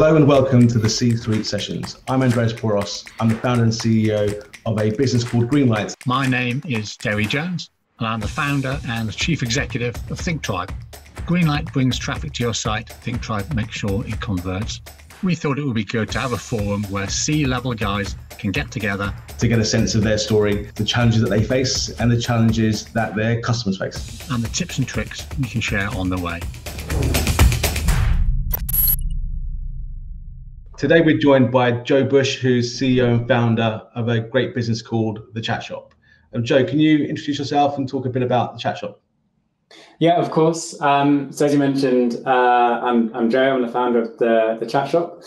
Hello and welcome to the C-Suite Sessions. I'm Andreas Pouros. I'm the founder and CEO of a business called Greenlight. My name is Deri Jones, and I'm the founder and the chief executive of ThinkTribe. Greenlight brings traffic to your site. ThinkTribe makes sure it converts. We thought it would be good to have a forum where C-level guys can get together to get a sense of their story, the challenges that they face and the challenges that their customers face. and the tips and tricks we can share on the way. Today we're joined by Joe Bush, who's CEO and founder of a great business called The Chat Shop. Joe, can you introduce yourself and talk a bit about The Chat Shop? Yeah, of course. So as you mentioned, I'm Joe. I'm the founder of the Chat Shop.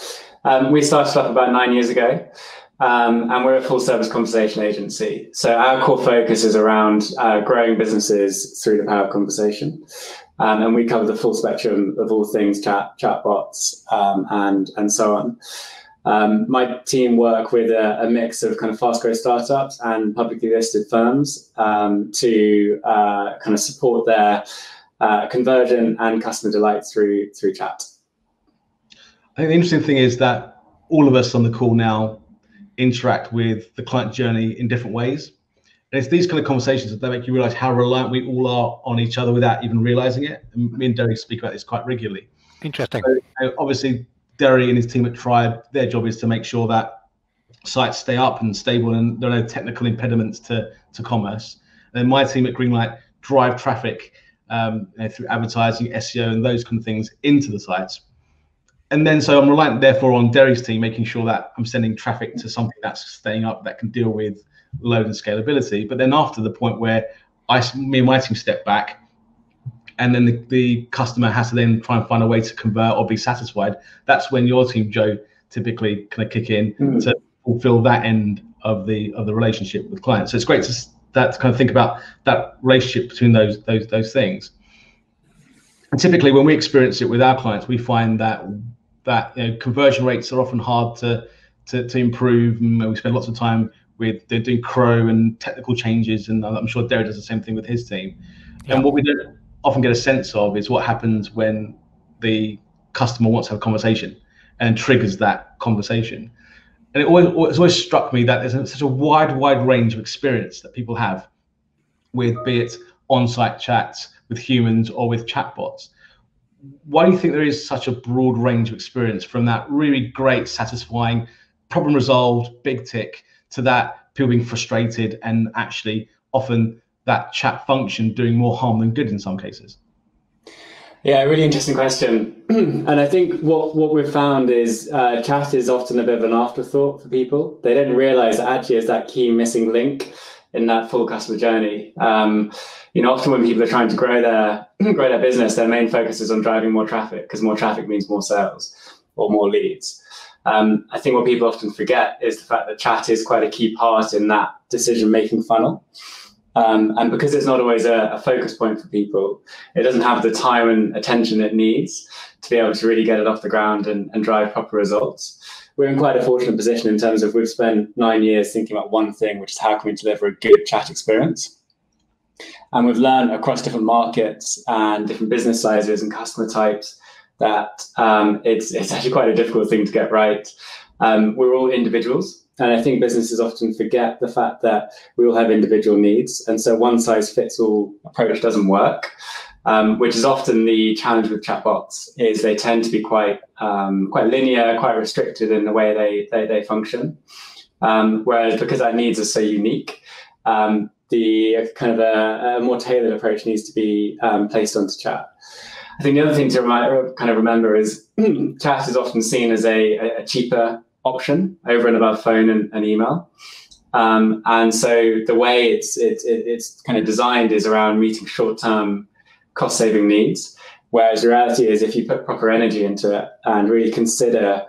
We started up about 9 years ago, and we're a full-service conversation agency. So our core focus is around growing businesses through the power of conversation, and we cover the full spectrum of all things chatbots, and so on. My team work with a mix of kind of fast-growth startups and publicly listed firms to kind of support their conversion and customer delight through chat. I think the interesting thing is that all of us on the call now interact with the client journey in different ways. And it's these kind of conversations that make you realize how reliant we all are on each other without even realizing it. And me and Deri speak about this quite regularly. Interesting. So, obviously, Deri and his team at Tribe, their job is to make sure that sites stay up and stable and there are no technical impediments to commerce. And then my team at Greenlight drive traffic through advertising, SEO, and those kind of things into the sites. And then so I'm reliant, therefore, on Deri's team, making sure that I'm sending traffic to something that's staying up, that can deal with load and scalability. But then after the point where me and my team step back, and then the customer has to then try and find a way to convert or be satisfied, that's when your team, Joe, typically kind of kick in to fulfill that end of the relationship with clients. So it's great to kind of think about that relationship between those things. And typically, when we experience it with our clients, we find that conversion rates are often hard to improve. And we spend lots of time with doing crow and technical changes, and I'm sure Deri does the same thing with his team. Yeah. And what we don't often get a sense of is what happens when the customer wants to have a conversation and triggers that conversation. And it's always struck me that there's such a wide range of experience that people have with, be it on-site chats with humans or with chatbots. Why do you think there is such a broad range of experience, from that really great, satisfying, problem resolved, big tick, to that people being frustrated and actually often that chat function doing more harm than good in some cases? Yeah, really interesting question. And I think what we've found is chat is often a bit of an afterthought for people. They don't realize that actually is that key missing link in that full customer journey. Often when people are trying to grow their business, their main focus is on driving more traffic, because more traffic means more sales or more leads. I think what people often forget is the fact that chat is quite a key part in that decision-making funnel. And because it's not always a focus point for people, it doesn't have the time and attention it needs to be able to really get it off the ground and drive proper results. We're in quite a fortunate position in terms of we've spent 9 years thinking about one thing, which is how can we deliver a good chat experience. And we've learned across different markets and different business sizes and customer types that it's actually quite a difficult thing to get right. We're all individuals. And I think businesses often forget the fact that we all have individual needs. And so one size fits all approach doesn't work, which is often the challenge with chatbots, is they tend to be quite linear, quite restricted in the way they function. Whereas because our needs are so unique, the kind of a more tailored approach needs to be placed onto chat. I think the other thing to remember is chat is often seen as a cheaper option over and above phone and email. And so the way it's kind of designed is around meeting short-term cost-saving needs, whereas the reality is if you put proper energy into it and really consider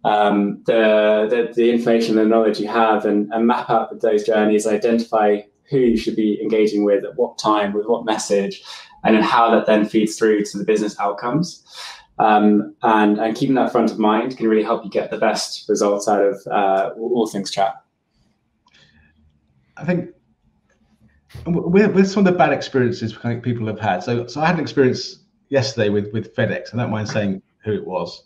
the information and knowledge you have and map out those journeys, identify who you should be engaging with at what time, with what message, and then how that then feeds through to the business outcomes. And keeping that front of mind can really help you get the best results out of all things chat. I think with some of the bad experiences people have had. So I had an experience yesterday with FedEx. I don't mind saying who it was.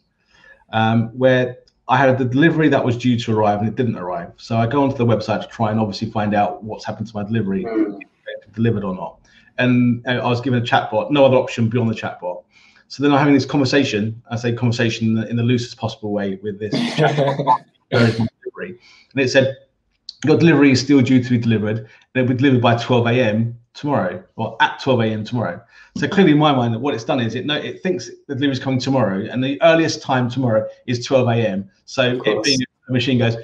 where I had the delivery that was due to arrive and it didn't arrive. So I go onto the website to try and obviously find out what's happened to my delivery, if it's delivered or not. And I was given a chatbot, no other option beyond the chatbot. So then I'm having this conversation, I say conversation in the loosest possible way with this chatbot, delivery. And it said, your delivery is still due to be delivered, and it'll be delivered by 12 a.m. tomorrow, or at 12 a.m. tomorrow. So clearly in my mind, what it's done is it thinks the delivery is coming tomorrow, and the earliest time tomorrow is 12 a.m. So it being a machine goes,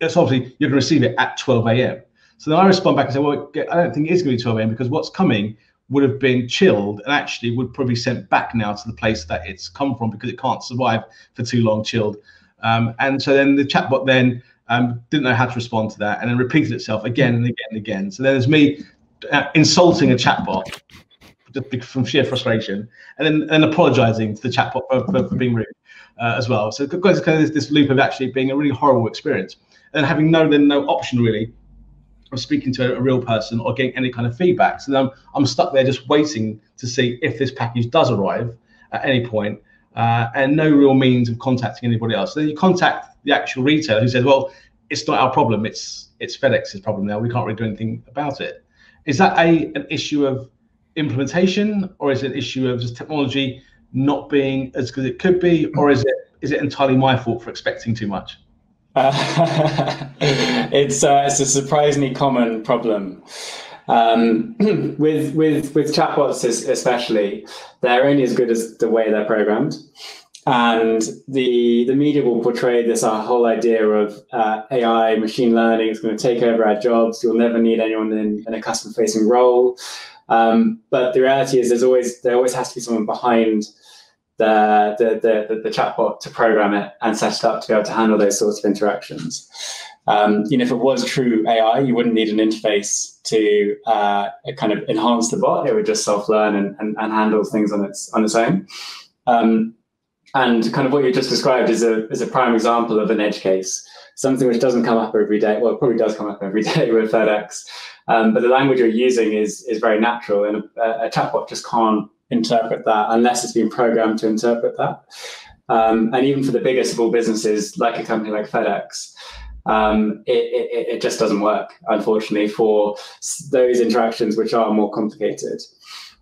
it's obviously you're going to receive it at 12 a.m. So then I respond back and say, well, I don't think it is going to be 12 a.m. because what's coming would have been chilled and actually would probably be sent back now to the place that it's come from because it can't survive for too long chilled. And so then the chatbot then didn't know how to respond to that, and then repeated itself again and again and again. So then there's me insulting a chatbot just from sheer frustration, and then apologizing to the chatbot for being rude as well. So it goes kind of this loop of actually being a really horrible experience, and having no option really of speaking to a real person or getting any kind of feedback. So then I'm stuck there just waiting to see if this package does arrive at any point, and no real means of contacting anybody else. So then you contact the actual retailer who says, well, it's not our problem, it's FedEx's problem now, we can't really do anything about it. Is that an issue of implementation, or is it an issue of just technology not being as good as it could be, or is it entirely my fault for expecting too much? It's a surprisingly common problem. With chatbots especially, they're only as good as the way they're programmed. And the media will portray this whole idea of AI, machine learning, it's going to take over our jobs. You'll never need anyone in a customer-facing role. But the reality is there always has to be someone behind the chatbot to program it and set it up to be able to handle those sorts of interactions. If it was true AI, you wouldn't need an interface to kind of enhance the bot. It would just self-learn and handle things on its own. And kind of what you just described is a prime example of an edge case, something which doesn't come up every day. Well, it probably does come up every day with FedEx, but the language you're using is very natural, and a chatbot just can't interpret that unless it's been programmed to interpret that. And even for the biggest of all businesses, like a company like FedEx, it just doesn't work, unfortunately, for those interactions which are more complicated.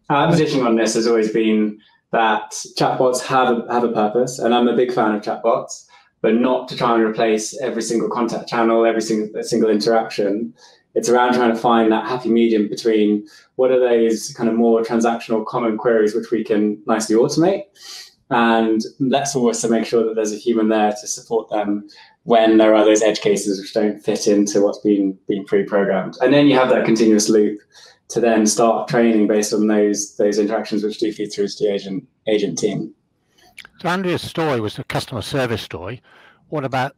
Our position on this has always been that chatbots have a purpose, and I'm a big fan of chatbots, but not to try and replace every single contact channel, every single interaction. It's around trying to find that happy medium between what are those kind of more transactional common queries which we can nicely automate, and let's also make sure that there's a human there to support them when there are those edge cases which don't fit into what's been pre-programmed. And then you have that continuous loop to then start training based on those interactions which do feed through to the agent team. So Andrea's story was a customer service story. What about,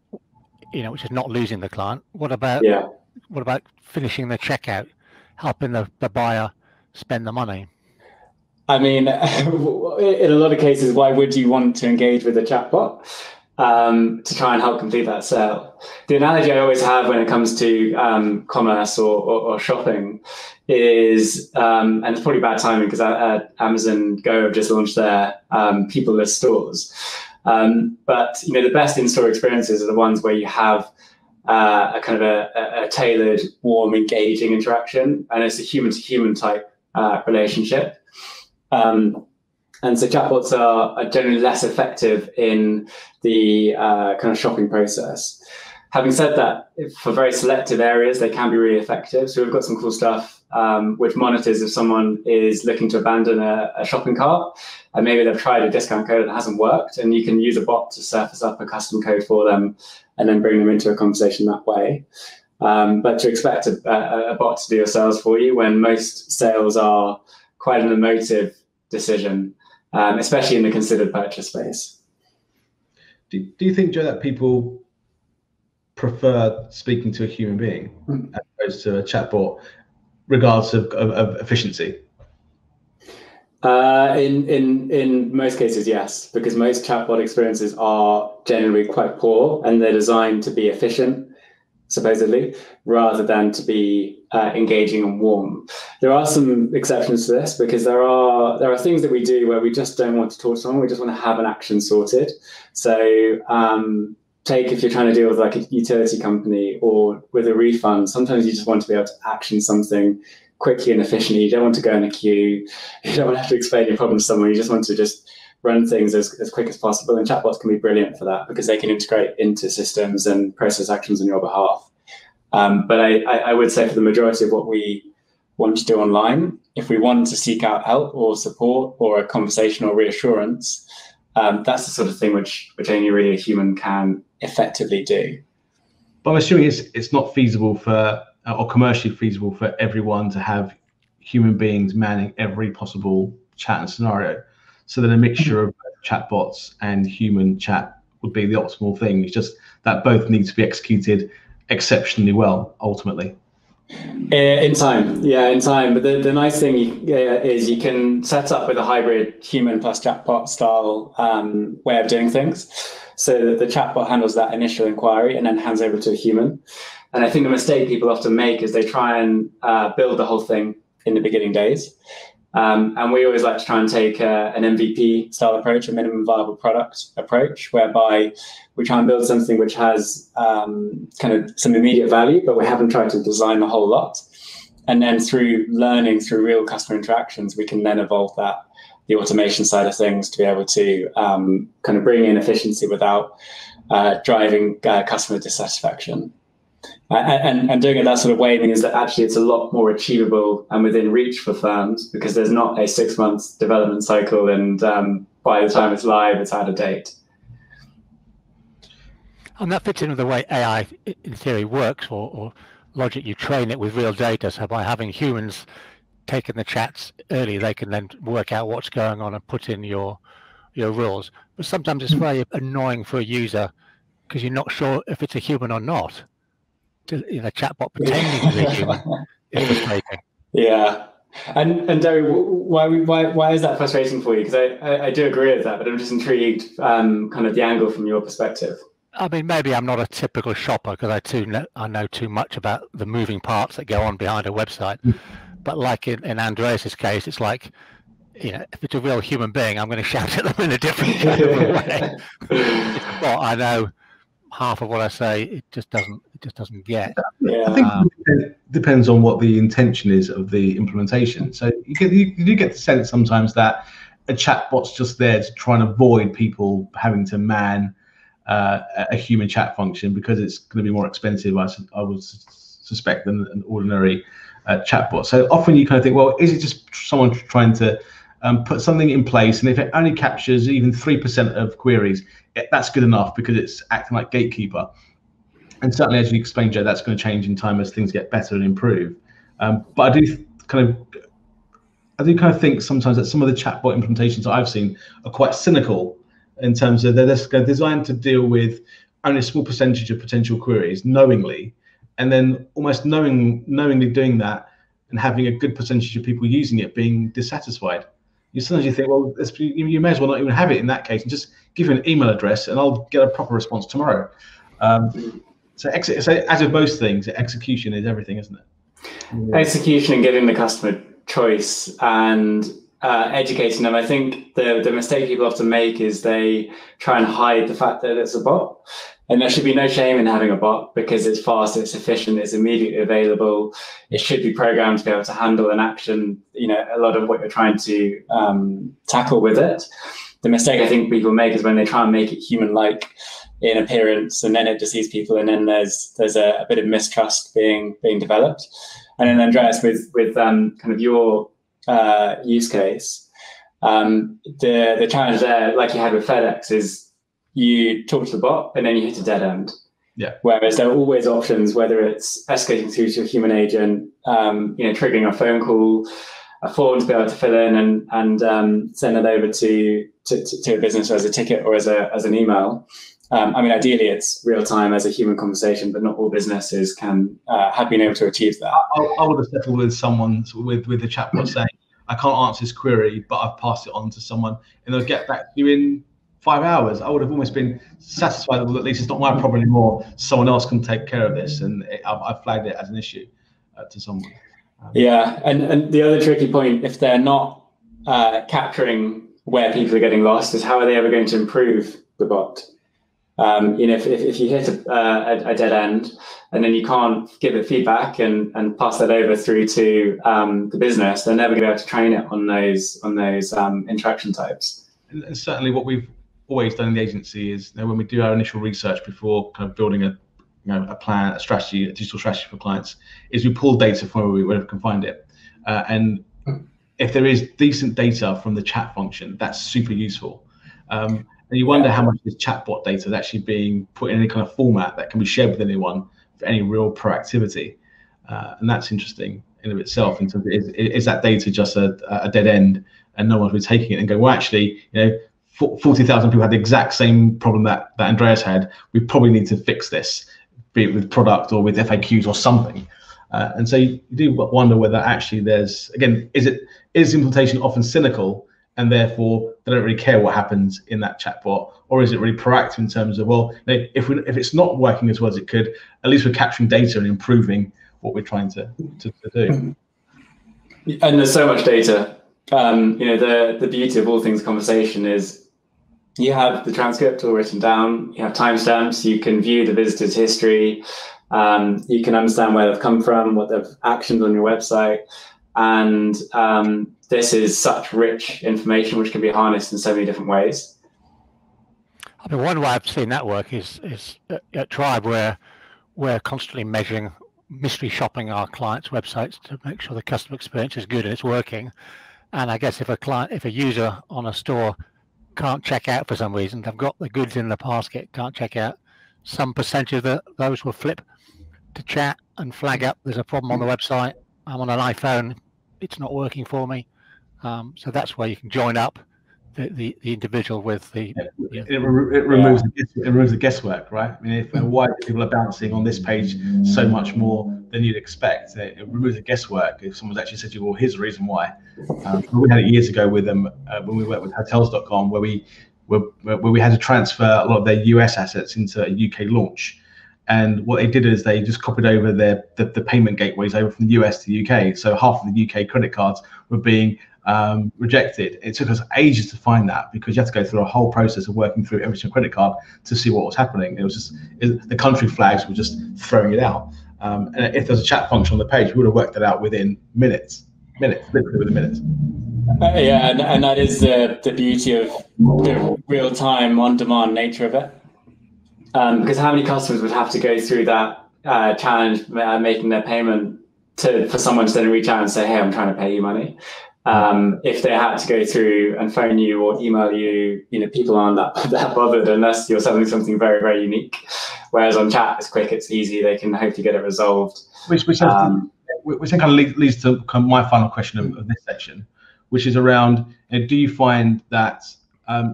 which is not losing the client? What about finishing the checkout, helping the buyer spend the money? I mean, in a lot of cases, why would you want to engage with a chatbot? To try and help complete that sale. The analogy I always have when it comes to commerce or shopping is, and it's probably bad timing because Amazon Go have just launched their people-less stores. But the best in-store experiences are the ones where you have a kind of a tailored, warm, engaging interaction, and it's a human-to-human type relationship. And so chatbots are generally less effective in the kind of shopping process. Having said that, for very selective areas, they can be really effective. So we've got some cool stuff which monitors if someone is looking to abandon a shopping cart, and maybe they've tried a discount code that hasn't worked, and you can use a bot to surface up a custom code for them and then bring them into a conversation that way. But to expect a bot to do your sales for you when most sales are quite an emotive decision, especially in the considered purchase space. Do you think, Joe, that people prefer speaking to a human being as opposed to a chatbot, regardless of efficiency? In most cases, yes, because most chatbot experiences are generally quite poor, and they're designed to be efficient supposedly, rather than to be engaging and warm. There are some exceptions to this, because there are things that we do where we just don't want to talk to someone, we just want to have an action sorted. So take if you're trying to deal with like a utility company or with a refund, sometimes you just want to be able to action something quickly and efficiently. You don't want to go in a queue, you don't want to have to explain your problem to someone, you just want to just run things as quick as possible. And chatbots can be brilliant for that, because they can integrate into systems and process actions on your behalf. But I would say for the majority of what we want to do online, if we want to seek out help or support or a conversation or reassurance, that's the sort of thing which only really a human can effectively do. But I'm assuming it's not feasible for, or commercially feasible for everyone to have human beings manning every possible chat and scenario. So then a mixture of chatbots and human chat would be the optimal thing. It's just that both need to be executed exceptionally well, ultimately. In time, yeah, in time. But the nice thing is you can set up with a hybrid human plus chatbot style way of doing things. So that the chatbot handles that initial inquiry and then hands over to a human. And I think the mistake people often make is they try and build the whole thing in the beginning days. And we always like to try and take an MVP style approach, a minimum viable product approach, whereby we try and build something which has kind of some immediate value, but we haven't tried to design the whole lot. And then through learning, through real customer interactions, we can then evolve the automation side of things to be able to kind of bring in efficiency without driving customer dissatisfaction. And doing it that sort of way means that actually it's a lot more achievable and within reach for firms, because there's not a 6 months development cycle, and by the time it's live, it's out of date. And that fits in with the way AI in theory works, or logic. You train it with real data, so by having humans taking the chats early, they can then work out what's going on and put in your rules. But sometimes it's very annoying for a user because you're not sure if it's a human or not. Chatbot pretending to be human is frustrating. Yeah, and Deri, why is that frustrating for you? Because I do agree with that, but I'm just intrigued, kind of the angle from your perspective. I mean, maybe I'm not a typical shopper because I know too much about the moving parts that go on behind a website. But like in Andreas's case, it's like, if it's a real human being, I'm going to shout at them in a different kind of way. It's a bot, I know half of what I say it just doesn't get. Yeah. I think it depends on what the intention is of the implementation. So you do get the sense sometimes that a chatbot's just there to try and avoid people having to man a human chat function, because it's going to be more expensive, I would suspect, than an ordinary chatbot. So often you kind of think, well, is it just someone trying to put something in place, and if it only captures even 3% of queries, that's good enough because it's acting like gatekeeper. And certainly, as you explained, Joe, that's going to change in time as things get better and improve. But I do kind of think sometimes that some of the chatbot implementations that I've seen are quite cynical in terms of they're designed to deal with only a small percentage of potential queries knowingly, and then almost knowingly doing that and having a good percentage of people using it being dissatisfied. Sometimes you think, well, you may as well not even have it in that case, and just give you an email address and I'll get a proper response tomorrow. So as with most things, execution is everything, isn't it? Yeah. Execution and giving the customer choice and educating them. I think the mistake people often make is they try and hide the fact that it's a bot. And there should be no shame in having a bot, because it's fast, it's efficient, it's immediately available. It should be programmed to be able to handle an action, a lot of what you're trying to tackle with it. The mistake I think people make is when they try and make it human-like in appearance, and then it deceives people, and then there's a bit of mistrust being developed. And then Andreas, with kind of your use case, the challenge there, like you had with FedEx, is you talk to the bot and then you hit a dead end. Yeah. Whereas there are always options, whether it's escalating through to a human agent, triggering a phone call, a form to be able to fill in and send it over to a business as a ticket or as an email. Ideally it's real time as a human conversation, but not all businesses can have been able to achieve that. I would have settled with someone with the chatbot saying, I can't answer this query, but I've passed it on to someone, and they'll get back to you in 5 hours, I would have almost been satisfied that, well, at least it's not my problem anymore. Someone else can take care of this, and I flagged it as an issue to someone. Yeah, and the other tricky point, if they're not capturing where people are getting lost, is how are they ever going to improve the bot? If you hit a dead end and then you can't give it feedback and pass that over through to the business, they're never going to be able to train it on those interaction types. And certainly, what we've always done in the agency is, when we do our initial research before kind of building a plan, a strategy, a digital strategy for clients, is we pull data from wherever we can find it, and if there is decent data from the chat function, that's super useful. And you wonder how much this chatbot data is actually being put in any kind of format that can be shared with anyone for any real proactivity. And that's interesting in of itself, in terms of, is that data just a dead end and no one's really taking it and going, well, actually, 40,000 people had the exact same problem that Andreas had. We probably need to fix this, be it with product or with FAQs or something. And so you do wonder whether actually there's, again, is implementation often cynical, and therefore they don't really care what happens in that chatbot, or is it really proactive in terms of, well, if it's not working as well as it could, at least we're capturing data and improving what we're trying to do. And there's so much data. The beauty of all things conversation is you have the transcript all written down, you have timestamps, you can view the visitor's history, you can understand where they've come from, what they've actioned on your website, and this is such rich information which can be harnessed in so many different ways. I mean, one way I've seen that work is at Tribe, where we're constantly measuring, mystery shopping our clients' websites to make sure the customer experience is good and it's working. And I guess if a user on a store can't check out for some reason, they've got the goods in the basket, can't check out, some percentage of those will flip to chat and flag up there's a problem on the website. I'm on an iPhone, it's not working for me. So that's where you can join up the individual with the. It removes the guesswork, right? I mean, why people are bouncing on this page so much more than you'd expect. It removes the guesswork. If someone's actually said to you, well, here's the reason why. We had it years ago with them when we worked with hotels.com, where we had to transfer a lot of their US assets into a UK launch. And what they did is they just copied over the payment gateways over from the US to the UK. So half of the UK credit cards were being rejected. It took us ages to find that, because you have to go through a whole process of working through every single credit card to see what was happening. It was just the country flags were just throwing it out. And if there's a chat function on the page, we would have worked it out within minutes, literally within minutes. And that is the beauty of the real-time, on-demand nature of it. Because how many customers would have to go through that challenge, making their payment, for someone to then reach out and say, hey, I'm trying to pay you money. If they had to go through and phone you or email you, people aren't that bothered unless you're selling something very, very unique. Whereas on chat, it's quick, it's easy, they can hopefully get it resolved. Which kind of leads to my final question of this section, which is around, do you find that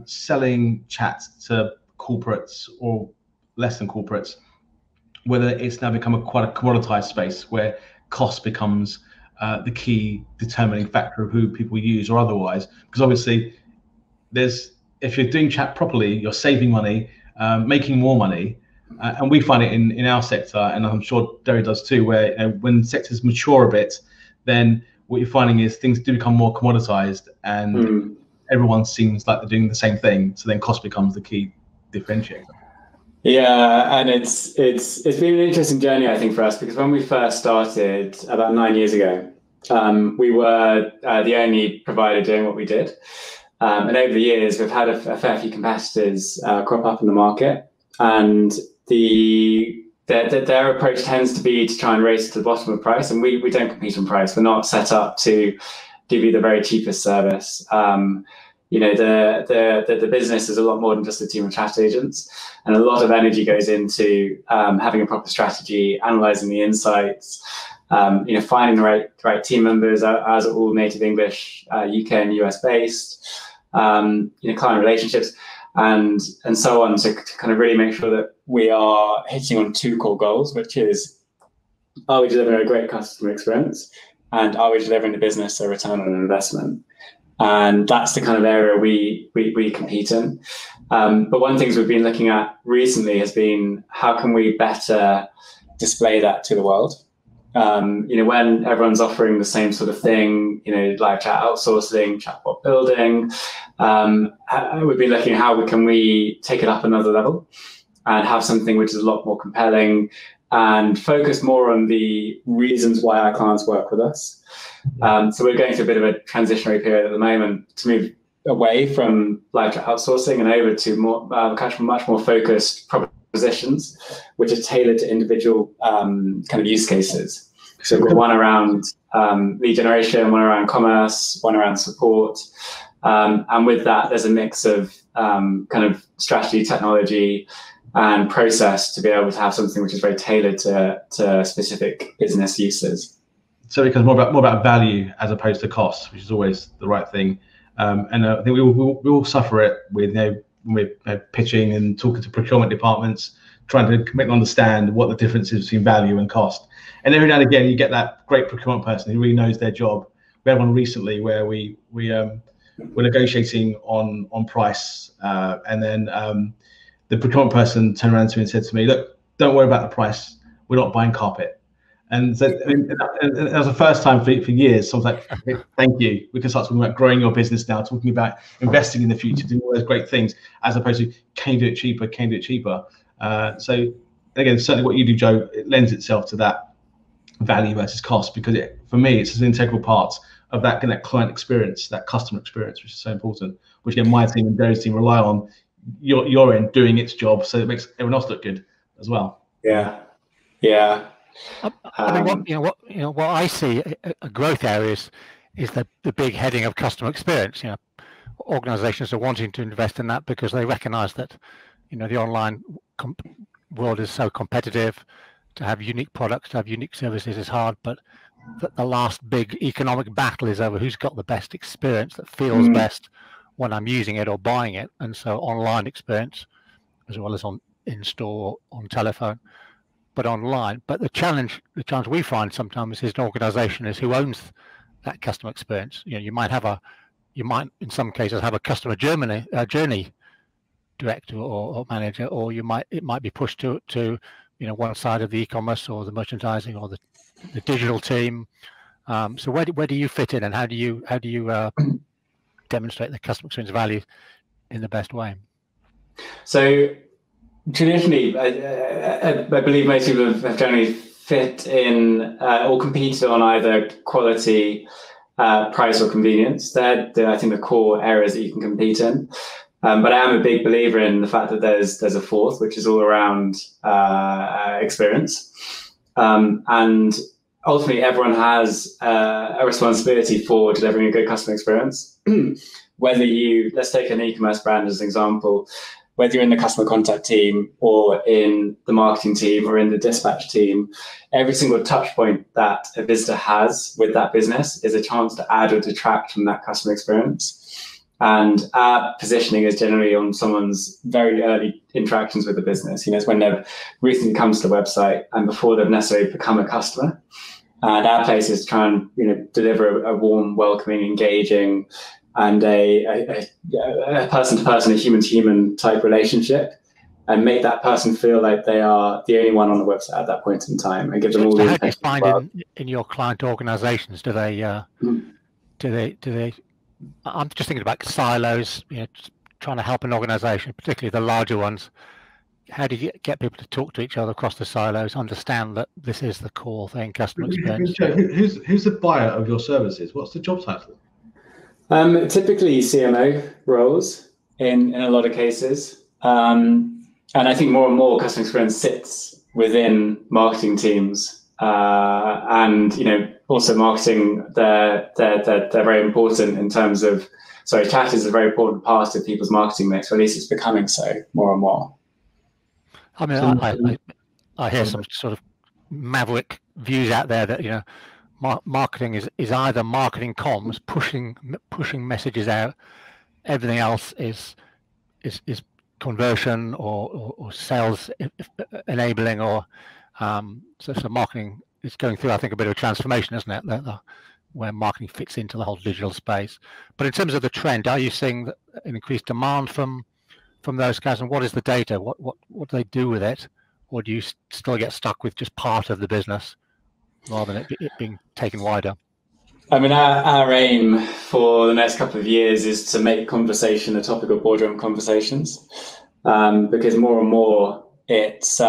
selling chat to corporates or less than corporates, whether it's now become quite a commoditized space where cost becomes the key determining factor of who people use or otherwise? Because obviously if you're doing chat properly, you're saving money, making more money, and we find it in our sector, and I'm sure Deri does too, where when sectors mature a bit, then what you're finding is things do become more commoditized, and everyone seems like they're doing the same thing, so then cost becomes the key differentiator. Yeah, and it's been an interesting journey, I think, for us, because when we first started about 9 years ago, we were the only provider doing what we did. And over the years, we've had a fair few competitors crop up in the market, and their approach tends to be to try and race to the bottom of price, and we don't compete on price. We're not set up to give you the very cheapest service. The business is a lot more than just a team of chat agents, and a lot of energy goes into having a proper strategy, analyzing the insights, finding the right team members, as all native English, UK and US based, client relationships, and so on, to kind of really make sure that we are hitting on two core goals, which is, are we delivering a great customer experience, and are we delivering the business a return on investment? And that's the kind of area we compete in. But one of the things we've been looking at recently has been how can we better display that to the world? When everyone's offering the same sort of thing, live chat outsourcing, chatbot building, we've been looking at how can we take it up another level and have something which is a lot more compelling and focus more on the reasons why our clients work with us. So we're going through a bit of a transitionary period at the moment to move away from live chat outsourcing and over to more much more focused propositions, which are tailored to individual kind of use cases. So we've got one around lead generation, one around commerce, one around support. And with that, there's a mix of kind of strategy, technology, and process to be able to have something which is very tailored to specific business uses. So it becomes more about value as opposed to cost, which is always the right thing. And I think we all suffer it with when we're pitching and talking to procurement departments, trying to make them understand what the difference is between value and cost. And every now and again, you get that great procurement person who really knows their job. We had one recently where we were negotiating on price, and then the procurement person turned around to me and said to me, "Look, don't worry about the price. We're not buying carpet." And so and that was the first time for years. So I was like, "Thank you. We can start talking about growing your business now, talking about investing in the future, doing all those great things, as opposed to can you do it cheaper? Can you do it cheaper?" So again, certainly what you do, Joe, it lends itself to that value versus cost, because for me, it's an integral part of that client experience, that customer experience, which is so important. Which again, my team and Deri's team rely on your end doing its job, so it makes everyone else look good as well. Yeah. I mean, what I see a growth areas is the big heading of customer experience. Organizations are wanting to invest in that because they recognize that the online world is so competitive. To have unique products, to have unique services is hard, but the last big economic battle is over who's got the best experience that feels best when I'm using it or buying it. And so online experience, as well as on in-store, on telephone, but online. But the challenge we find sometimes is an organization is who owns that customer experience. You might in some cases have a customer journey director or manager, or it might be pushed to one side of the e-commerce or the merchandising or the digital team. So where do you fit in, and how do you demonstrate the customer experience value in the best way? So traditionally, I believe most people have generally fit in or competed on either quality, price, or convenience. They're I think the core areas that you can compete in. But I am a big believer in the fact that there's a fourth, which is all around experience. And ultimately, everyone has a responsibility for delivering a good customer experience. Whether let's take an e-commerce brand as an example, whether you're in the customer contact team or in the marketing team or in the dispatch team, every single touch point that a visitor has with that business is a chance to add or detract from that customer experience. And our positioning is generally on someone's very early interactions with the business. It's when they've recently come to the website and before they've necessarily become a customer. And our place is to try and deliver a warm, welcoming, engaging, and a person-to-person, a human-to-human type relationship, and make that person feel like they are the only one on the website at that point in time, and give them all the. How do you find in your client organizations? Do they? I'm just thinking about silos. Trying to help an organization, particularly the larger ones. How do you get people to talk to each other across the silos, understand that this is the core thing, customer experience? Who's the buyer of your services? What's the job title? Typically CMO roles in a lot of cases. And I think more and more customer experience sits within marketing teams. And also marketing, they're very important in terms of, chat is a very important part of people's marketing mix, or at least it's becoming so more and more. I mean, I hear some sort of maverick views out there that marketing is either marketing comms, pushing messages out. Everything else is conversion or sales enabling, or so marketing is going through, I think, a bit of a transformation, isn't it? where marketing fits into the whole digital space. But in terms of the trend, are you seeing an increased demand from those guys, and what is the data? What do they do with it, or do you still get stuck with just part of the business rather than it being taken wider? I mean, our aim for the next couple of years is to make conversation a topic of boardroom conversations, because more and more it's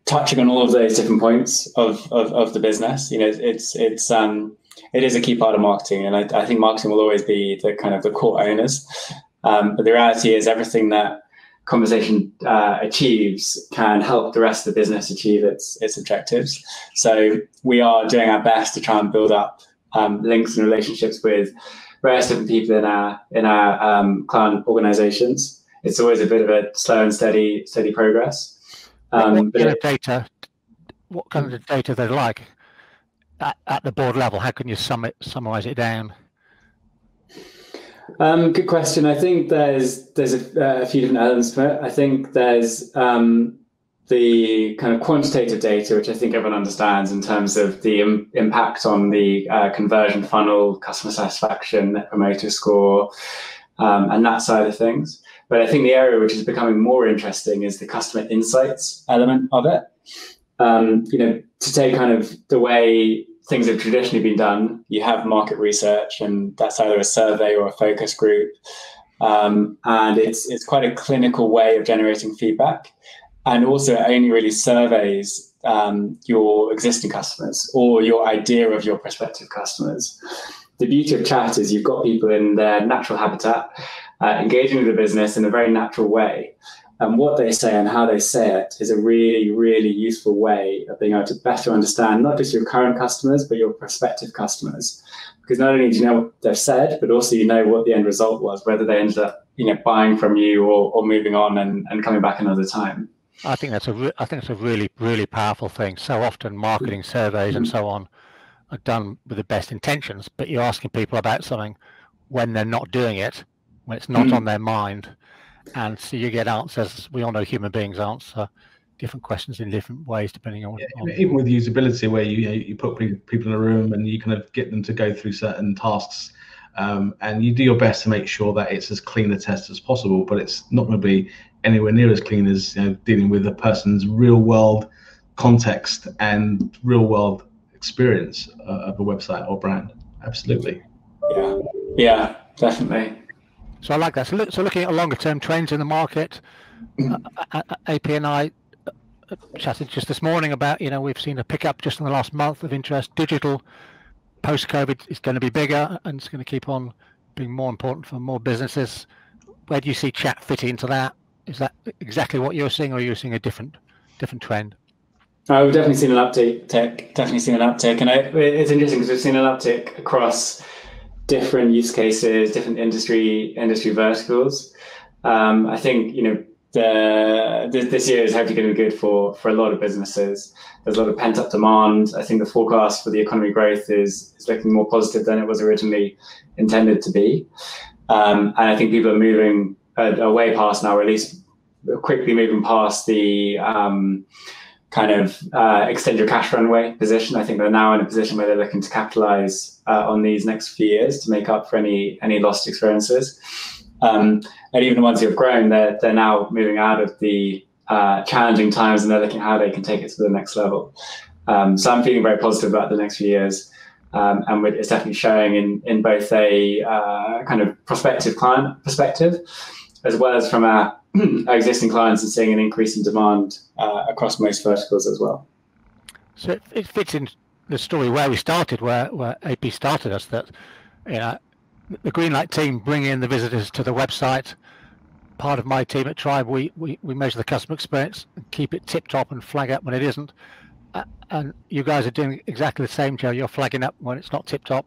touching on all of those different points of the business. You know, it is a key part of marketing, and I think marketing will always be the kind of the core owners. But the reality is, everything that conversation achieves can help the rest of the business achieve its objectives. So we are doing our best to try and build up links and relationships with various different people in our client organizations. It's always a bit of a slow and steady progress. What kind of data they like at the board level? How can you summarize it down? Good question. I think there's a few different elements to it. I think there's the kind of quantitative data, which I think everyone understands in terms of the impact on the conversion funnel, customer satisfaction, net promoter score, and that side of things. But I think the area which is becoming more interesting is the customer insights element of it. You know, to take kind of the way things have traditionally been done, you have market research, and that's either a survey or a focus group. And it's quite a clinical way of generating feedback. And also it only really surveys your existing customers or your idea of your prospective customers. The beauty of chat is you've got people in their natural habitat, engaging with the business in a very natural way. And what they say and how they say it is a really, really useful way of being able to better understand not just your current customers, but your prospective customers. Because not only do you know what they've said, but also you know what the end result was, whether they ended up, you know, buying from you or moving on and coming back another time. I think that's a really, really powerful thing. So often marketing surveys and so on are done with the best intentions, but you're asking people about something when they're not doing it, when it's not on their mind. And so you get answers. We all know human beings answer different questions in different ways depending on even with usability, where you put people in a room and you kind of get them to go through certain tasks, and you do your best to make sure that it's as clean a test as possible, but it's not going to be anywhere near as clean as dealing with a person's real world context and real world experience of a website or brand. Absolutely. Yeah, definitely. So I like that. So looking at longer term trends in the market, AP and I chatted just this morning about, we've seen a pickup just in the last month of interest. Digital post-COVID is going to be bigger and it's going to keep on being more important for more businesses. Where do you see chat fitting into that? Is that exactly what you're seeing, or are you seeing a different trend? We've definitely seen an uptick. And it's interesting because we've seen an uptick across different use cases, different industry verticals. I think this year is hopefully going to be good for a lot of businesses. There's a lot of pent up demand. I think the forecast for the economy growth is looking more positive than it was originally intended to be. And I think people are moving away past now, or at least quickly moving past the extend your cash runway position. I think they're now in a position where they're looking to capitalize on these next few years to make up for any lost experiences. And even the ones who have grown, they're now moving out of the challenging times, and they're looking at how they can take it to the next level. So I'm feeling very positive about the next few years. And it's definitely showing in both a kind of prospective client perspective, as well as from our existing clients, and seeing an increase in demand across most verticals as well. So it fits in the story where we started, where AP started us, that the Greenlight team bring in the visitors to the website. Part of my team at Tribe, we measure the customer experience and keep it tip top and flag up when it isn't. And you guys are doing exactly the same, Joe. You're flagging up when it's not tip top.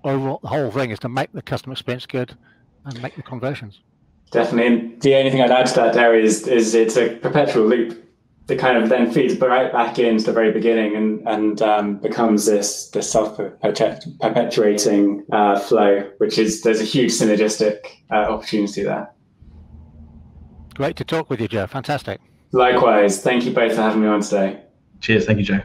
Overall, the whole thing is to make the customer experience good and make the conversions. Definitely. And the only thing I'd add to that, Deri, is it's a perpetual loop that kind of then feeds right back into the very beginning and becomes this self-perpetuating flow, there's a huge synergistic opportunity there. Great to talk with you, Joe. Fantastic. Likewise. Thank you both for having me on today. Cheers. Thank you, Joe.